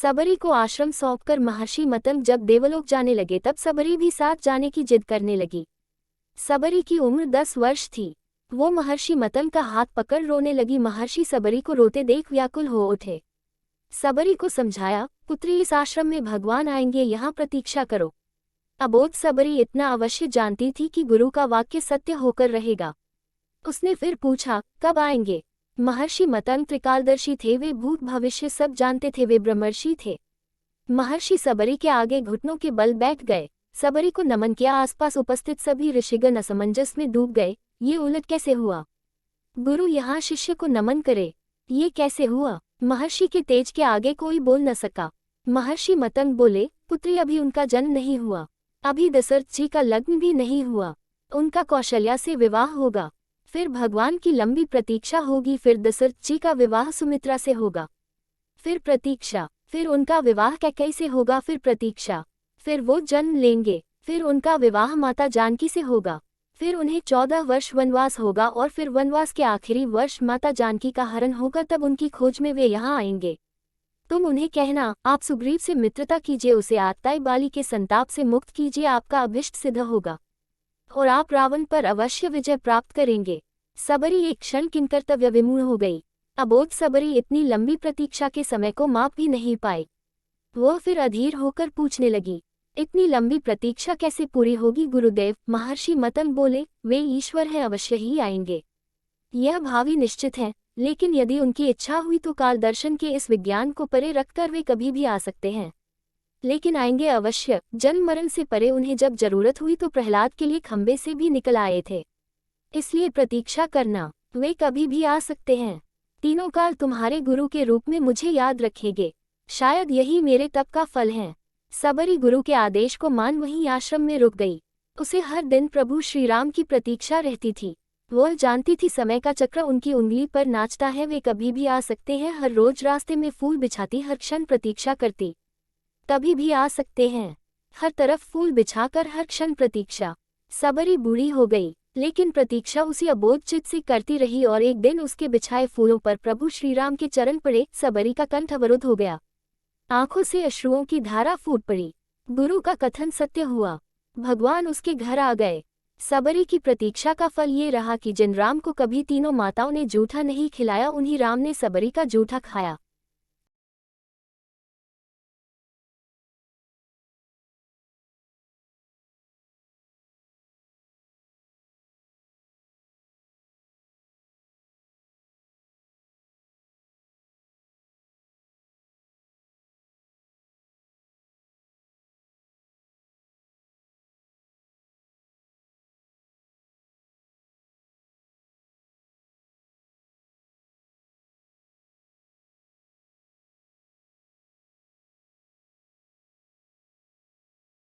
सबरी को आश्रम सौंपकर महर्षि मतंग जब देवलोक जाने लगे तब सबरी भी साथ जाने की जिद करने लगी। सबरी की उम्र 10 वर्ष थी। वो महर्षि मतंग का हाथ पकड़ रोने लगी। महर्षि सबरी को रोते देख व्याकुल हो उठे। सबरी को समझाया, पुत्री इस आश्रम में भगवान आएंगे, यहाँ प्रतीक्षा करो। अबोध सबरी इतना अवश्य जानती थी कि गुरु का वाक्य सत्य होकर रहेगा। उसने फिर पूछा, कब आएंगे? महर्षि मतंग त्रिकालदर्शी थे, वे भूत भविष्य सब जानते थे, वे ब्रह्मर्षि थे। महर्षि सबरी के आगे घुटनों के बल बैठ गए। सबरी को नमन किया। आसपास उपस्थित सभी ऋषिगण असमंजस में डूब गए। ये उलट कैसे हुआ? गुरु यहाँ शिष्य को नमन करे, ये कैसे हुआ? महर्षि के तेज के आगे कोई बोल न सका। महर्षि मतंग बोले, पुत्री अभी उनका जन्म नहीं हुआ, अभी दशरथ जी का लग्न भी नहीं हुआ। उनका कौशल्या से विवाह होगा, फिर भगवान की लंबी प्रतीक्षा होगी, फिर दशरथ जी का विवाह सुमित्रा से होगा, फिर प्रतीक्षा, फिर उनका विवाह कैकेयी से होगा, फिर प्रतीक्षा, फिर वो जन्म लेंगे, फिर उनका विवाह माता जानकी से होगा, फिर उन्हें 14 वर्ष वनवास होगा और फिर वनवास के आखिरी वर्ष माता जानकी का हरण होगा। तब उनकी खोज में वे यहाँ आएंगे। तुम उन्हें कहना, आप सुग्रीव से मित्रता कीजिए, उसे आतताई बाली के संताप से मुक्त कीजिए, आपका अभिष्ट सिद्ध होगा और आप रावण पर अवश्य विजय प्राप्त करेंगे। सबरी एक क्षण किंकर्तव्य विमूढ़ हो गई। अबोध सबरी इतनी लंबी प्रतीक्षा के समय को माप भी नहीं पाई। वह फिर अधीर होकर पूछने लगी, इतनी लंबी प्रतीक्षा कैसे पूरी होगी गुरुदेव? महर्षि मतंग बोले, वे ईश्वर हैं, अवश्य ही आएंगे। यह भावी निश्चित है, लेकिन यदि उनकी इच्छा हुई तो काल दर्शन के इस विज्ञान को परे रखकर वे कभी भी आ सकते हैं। लेकिन आएंगे अवश्य। जन्म मरण से परे उन्हें जब जरूरत हुई तो प्रहलाद के लिए खंबे से भी निकल आए थे। इसलिए प्रतीक्षा करना, वे कभी भी आ सकते हैं। तीनों काल तुम्हारे गुरु के रूप में मुझे याद रखेंगे। शायद यही मेरे तप का फल है। सबरी गुरु के आदेश को मान वहीं आश्रम में रुक गई। उसे हर दिन प्रभु श्रीराम की प्रतीक्षा रहती थी। वह जानती थी समय का चक्र उनकी उंगली पर नाचता है, वे कभी भी आ सकते हैं। हर रोज रास्ते में फूल बिछाती, हर क्षण प्रतीक्षा करती, कभी भी आ सकते हैं। हर तरफ फूल बिछाकर हर क्षण प्रतीक्षा। सबरी बूढ़ी हो गई, लेकिन प्रतीक्षा उसी अबोध चित्त से करती रही और एक दिन उसके बिछाए फूलों पर प्रभु श्रीराम के चरण पड़े। सबरी का कंठ अवरुद्ध हो गया, आंखों से अश्रुओं की धारा फूट पड़ी। गुरु का कथन सत्य हुआ, भगवान उसके घर आ गए। सबरी की प्रतीक्षा का फल ये रहा कि जिन राम को कभी तीनों माताओं ने जूठा नहीं खिलाया, उन्हीं राम ने सबरी का जूठा खाया।